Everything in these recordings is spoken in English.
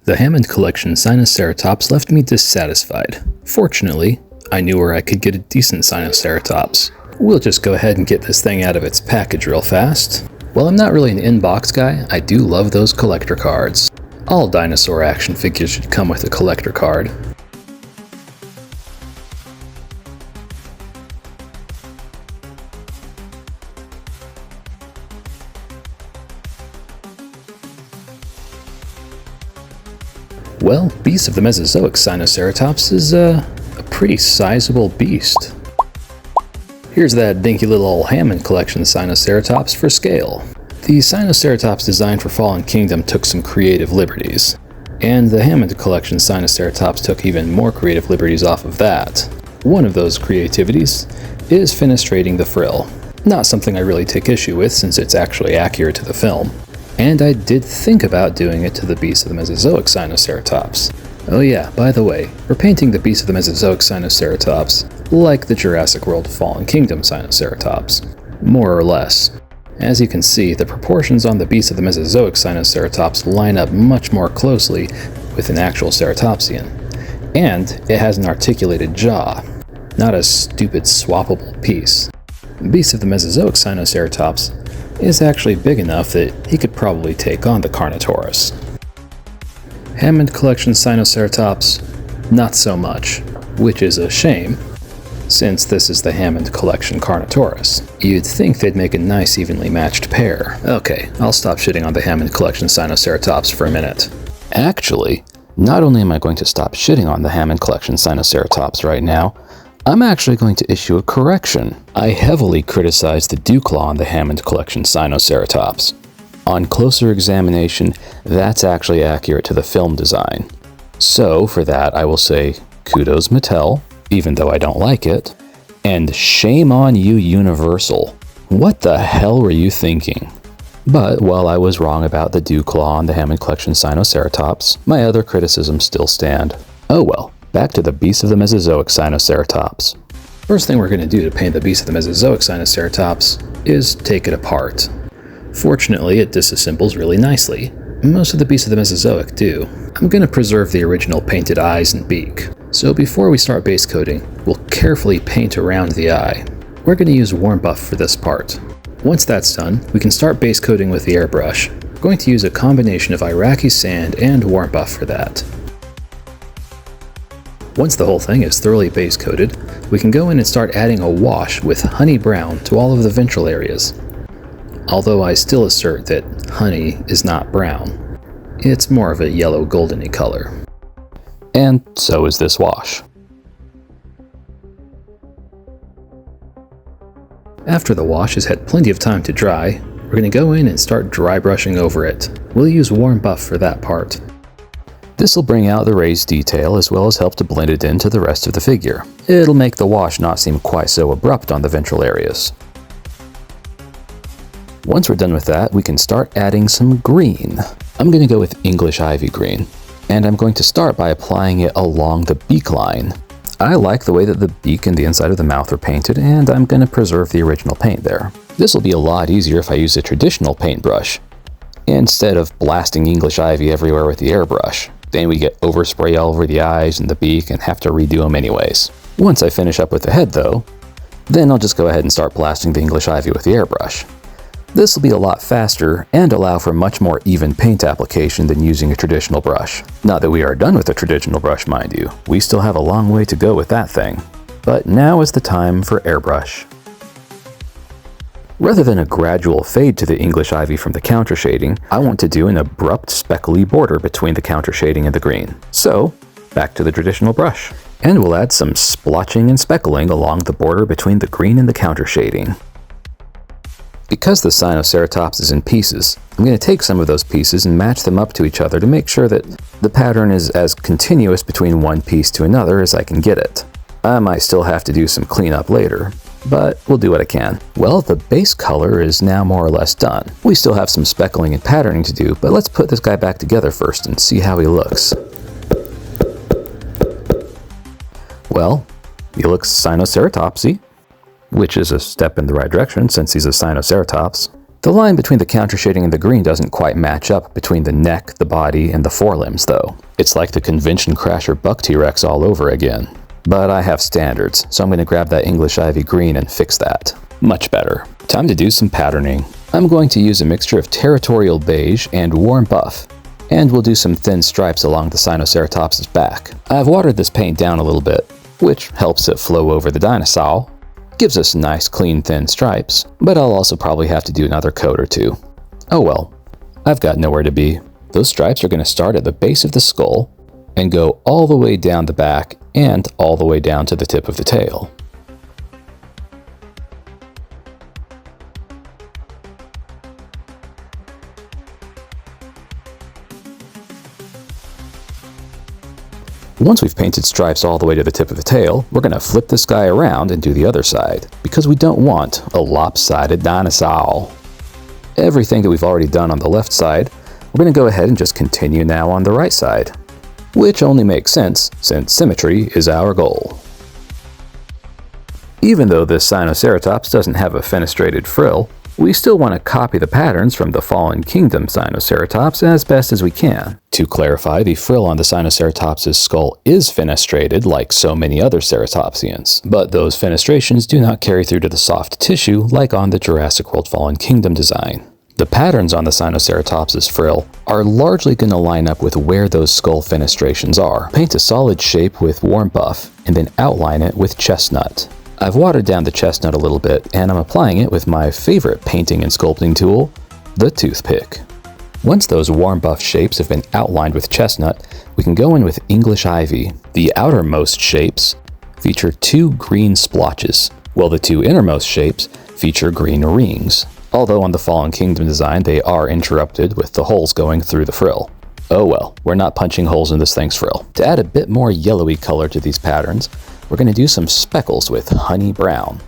The Hammond Collection Sinoceratops left me dissatisfied. Fortunately, I knew where I could get a decent Sinoceratops. We'll just go ahead and get this thing out of its package real fast. While I'm not really an in-box guy, I do love those collector cards. All dinosaur action figures should come with a collector card. Well, Beast of the Mesozoic Sinoceratops is a pretty sizable beast. Here's that dinky little old Hammond Collection Sinoceratops for scale. The Sinoceratops designed for Fallen Kingdom took some creative liberties, and the Hammond Collection Sinoceratops took even more creative liberties off of that. One of those creativities is fenestrating the frill. Not something I really take issue with since it's actually accurate to the film. And I did think about doing it to the Beast of the Mesozoic Sinoceratops. Oh yeah, by the way, we're painting the Beast of the Mesozoic Sinoceratops like the Jurassic World Fallen Kingdom Sinoceratops, more or less. As you can see, the proportions on the Beast of the Mesozoic Sinoceratops line up much more closely with an actual ceratopsian. And it has an articulated jaw, not a stupid swappable piece. The Beast of the Mesozoic Sinoceratops is actually big enough that he could probably take on the Carnotaurus. Hammond Collection Sinoceratops, not so much, which is a shame, since this is the Hammond Collection Carnotaurus. You'd think they'd make a nice evenly matched pair. Okay, I'll stop shitting on the Hammond Collection Sinoceratops for a minute. Actually, not only am I going to stop shitting on the Hammond Collection Sinoceratops right now, I'm actually going to issue a correction. I heavily criticized the dew claw on the Hammond Collection Sinoceratops. On closer examination, that's actually accurate to the film design. So for that, I will say kudos Mattel, even though I don't like it, and shame on you Universal. What the hell were you thinking? But while I was wrong about the dew claw on the Hammond Collection Sinoceratops, my other criticisms still stand. Oh well. Back to the Beast of the Mesozoic Sinoceratops. First thing we're going to do to paint the Beast of the Mesozoic Sinoceratops is take it apart. Fortunately, it disassembles really nicely. Most of the Beasts of the Mesozoic do. I'm going to preserve the original painted eyes and beak. So before we start base coating, we'll carefully paint around the eye. We're going to use warm buff for this part. Once that's done, we can start base coating with the airbrush. We're going to use a combination of Iraqi sand and warm buff for that. Once the whole thing is thoroughly base coated, we can go in and start adding a wash with honey brown to all of the ventral areas. Although I still assert that honey is not brown. It's more of a yellow goldeny color. And so is this wash. After the wash has had plenty of time to dry, we're going to go in and start dry brushing over it. We'll use warm buff for that part. This will bring out the raised detail as well as help to blend it into the rest of the figure. It'll make the wash not seem quite so abrupt on the ventral areas. Once we're done with that, we can start adding some green. I'm going to go with English Ivy green, and I'm going to start by applying it along the beak line. I like the way that the beak and the inside of the mouth are painted, and I'm going to preserve the original paint there. This will be a lot easier if I use a traditional paintbrush, instead of blasting English Ivy everywhere with the airbrush. Then we get overspray all over the eyes and the beak and have to redo them anyways. Once I finish up with the head though, then I'll just go ahead and start blasting the English Ivy with the airbrush. This will be a lot faster and allow for much more even paint application than using a traditional brush. Not that we are done with the traditional brush, mind you. We still have a long way to go with that thing. But now is the time for airbrush. Rather than a gradual fade to the English Ivy from the counter shading, I want to do an abrupt speckly border between the counter shading and the green. So, back to the traditional brush. And we'll add some splotching and speckling along the border between the green and the counter shading. Because the Sinoceratops is in pieces, I'm going to take some of those pieces and match them up to each other to make sure that the pattern is as continuous between one piece to another as I can get it. I might still have to do some cleanup later, but we'll do what I can. Well, the base color is now more or less done. We still have some speckling and patterning to do, but let's put this guy back together first and see how he looks. Well, he looks Sinoceratopsy, which is a step in the right direction since he's a Sinoceratops. The line between the counter shading and the green doesn't quite match up between the neck, the body, and the forelimbs though. It's like the Convention Crasher Buck T-Rex all over again. But I have standards, so I'm going to grab that English Ivy green and fix that. Much better. Time to do some patterning. I'm going to use a mixture of territorial beige and warm buff, and we'll do some thin stripes along the Sinoceratops' back. I've watered this paint down a little bit, which helps it flow over the dinosaur. Gives us nice, clean, thin stripes, but I'll also probably have to do another coat or two. Oh well, I've got nowhere to be. Those stripes are going to start at the base of the skull and go all the way down the back and all the way down to the tip of the tail. Once we've painted stripes all the way to the tip of the tail, we're going to flip this guy around and do the other side, because we don't want a lopsided dinosaur. Everything that we've already done on the left side, we're going to go ahead and just continue now on the right side, which only makes sense since symmetry is our goal. Even though this Sinoceratops doesn't have a fenestrated frill, we still want to copy the patterns from the Fallen Kingdom Sinoceratops as best as we can. To clarify, the frill on the Sinoceratops' skull is fenestrated like so many other ceratopsians, but those fenestrations do not carry through to the soft tissue like on the Jurassic World Fallen Kingdom design. The patterns on the Sinoceratops' frill are largely going to line up with where those skull fenestrations are. Paint a solid shape with warm buff, and then outline it with chestnut. I've watered down the chestnut a little bit, and I'm applying it with my favorite painting and sculpting tool, the toothpick. Once those warm buff shapes have been outlined with chestnut, we can go in with English Ivy. The outermost shapes feature 2 green splotches, while the 2 innermost shapes feature green rings. Although on the Fallen Kingdom design, they are interrupted with the holes going through the frill. Oh well, we're not punching holes in this thing's frill. To add a bit more yellowy color to these patterns, we're going to do some speckles with honey brown,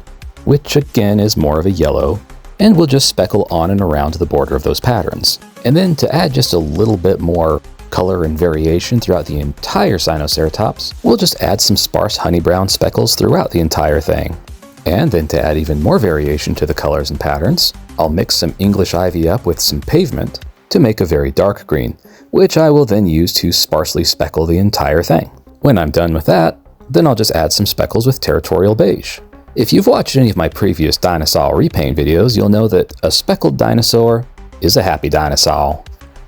which again is more of a yellow, and we'll just speckle on and around the border of those patterns. And then to add just a little bit more color and variation throughout the entire Sinoceratops, we'll just add some sparse honey brown speckles throughout the entire thing. And then to add even more variation to the colors and patterns, I'll mix some English Ivy up with some pavement to make a very dark green, which I will then use to sparsely speckle the entire thing. When I'm done with that, then I'll just add some speckles with territorial beige. If you've watched any of my previous dinosaur repaint videos, you'll know that a speckled dinosaur is a happy dinosaur.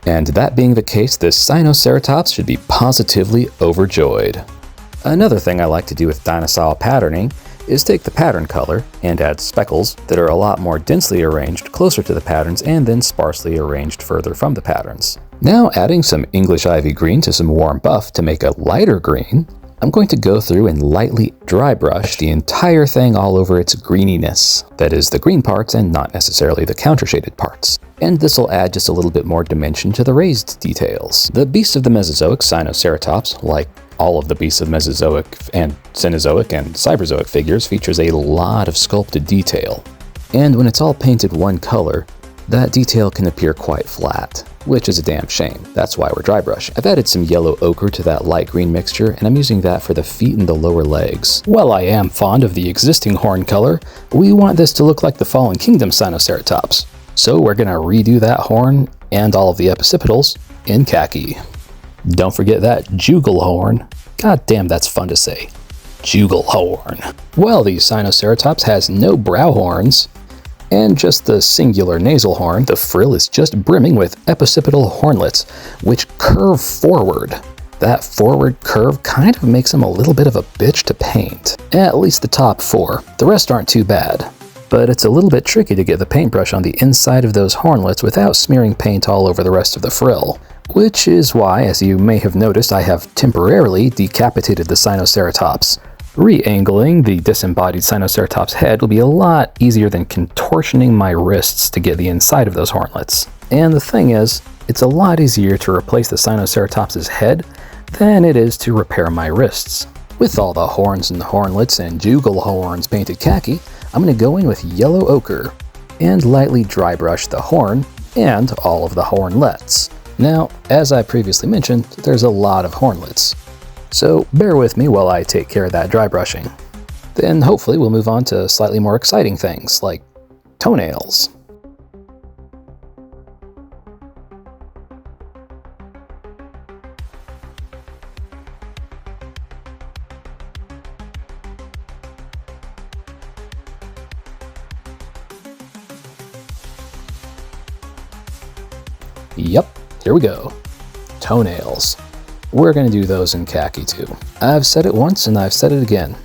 And that being the case, this Sinoceratops should be positively overjoyed. Another thing I like to do with dinosaur patterning is take the pattern color and add speckles that are a lot more densely arranged closer to the patterns and then sparsely arranged further from the patterns. Now adding some English Ivy green to some warm buff to make a lighter green, I'm going to go through and lightly dry brush the entire thing all over its greeniness. That is, the green parts and not necessarily the counter-shaded parts. And this will add just a little bit more dimension to the raised details. The beasts of the Mesozoic Sinoceratops, like all of the beasts of Mesozoic and Cenozoic and Cyberzoic figures, features a lot of sculpted detail. And when it's all painted one color, that detail can appear quite flat, which is a damn shame. That's why we're dry brushing. I've added some yellow ochre to that light green mixture, and I'm using that for the feet and the lower legs. While I am fond of the existing horn color, we want this to look like the Fallen Kingdom Sinoceratops. So we're gonna redo that horn and all of the occipitals in khaki. Don't forget that jugal horn. God damn, that's fun to say. Jugal horn. Well, the Sinoceratops has no brow horns, and just the singular nasal horn, the frill is just brimming with episcipal hornlets, which curve forward. That forward curve kind of makes them a little bit of a bitch to paint. At least the top 4. The rest aren't too bad. But it's a little bit tricky to get the paintbrush on the inside of those hornlets without smearing paint all over the rest of the frill. Which is why, as you may have noticed, I have temporarily decapitated the Sinoceratops. Re-angling the disembodied Sinoceratops head will be a lot easier than contortioning my wrists to get the inside of those hornlets. And the thing is, it's a lot easier to replace the Sinoceratops' head than it is to repair my wrists. With all the horns and hornlets and jugal horns painted khaki, I'm going to go in with yellow ochre and lightly dry brush the horn and all of the hornlets. Now, as I previously mentioned, there's a lot of hornlets. So bear with me while I take care of that dry brushing. Then hopefully we'll move on to slightly more exciting things, like toenails. Yep, here we go. Toenails. We're going to do those in khaki too. I've said it once and I've said it again.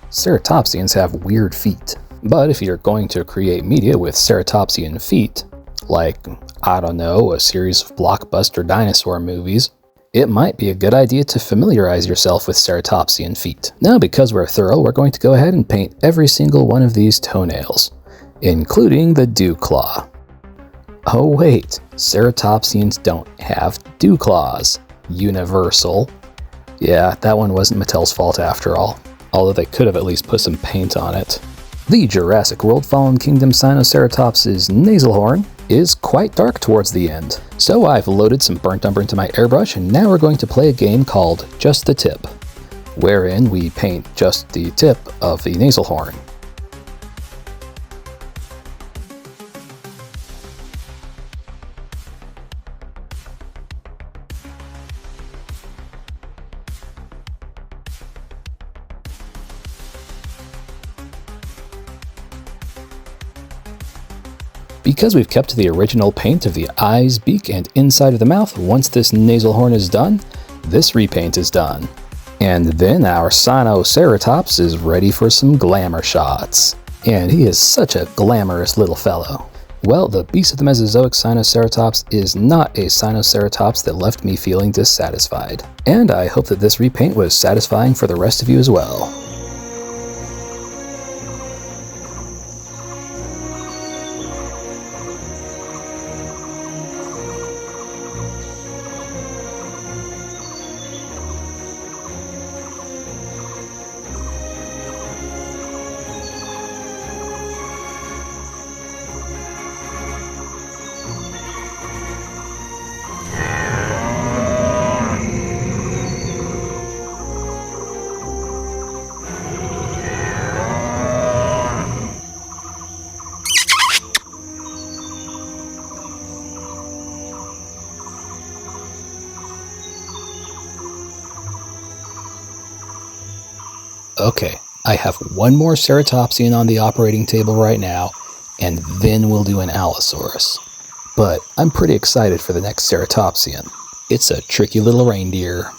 Ceratopsians have weird feet. But if you're going to create media with ceratopsian feet, like, I don't know, a series of blockbuster dinosaur movies, it might be a good idea to familiarize yourself with ceratopsian feet. Now, because we're thorough, we're going to go ahead and paint every single one of these toenails, including the dew claw. Oh wait, ceratopsians don't have dew claws. Universal. Yeah, that one wasn't Mattel's fault after all, although they could have at least put some paint on it. The Jurassic World Fallen Kingdom Sinoceratops' nasal horn is quite dark towards the end, so I've loaded some burnt umber into my airbrush, and now we're going to play a game called Just the Tip, wherein we paint just the tip of the nasal horn. Because we've kept the original paint of the eyes, beak, and inside of the mouth, once this nasal horn is done, this repaint is done. And then our Sinoceratops is ready for some glamour shots. And he is such a glamorous little fellow. Well, the beast of the Mesozoic Sinoceratops is not a Sinoceratops that left me feeling dissatisfied. And I hope that this repaint was satisfying for the rest of you as well. Okay, I have one more ceratopsian on the operating table right now, and then we'll do an Allosaurus. But I'm pretty excited for the next ceratopsian. It's a tricky little reindeer.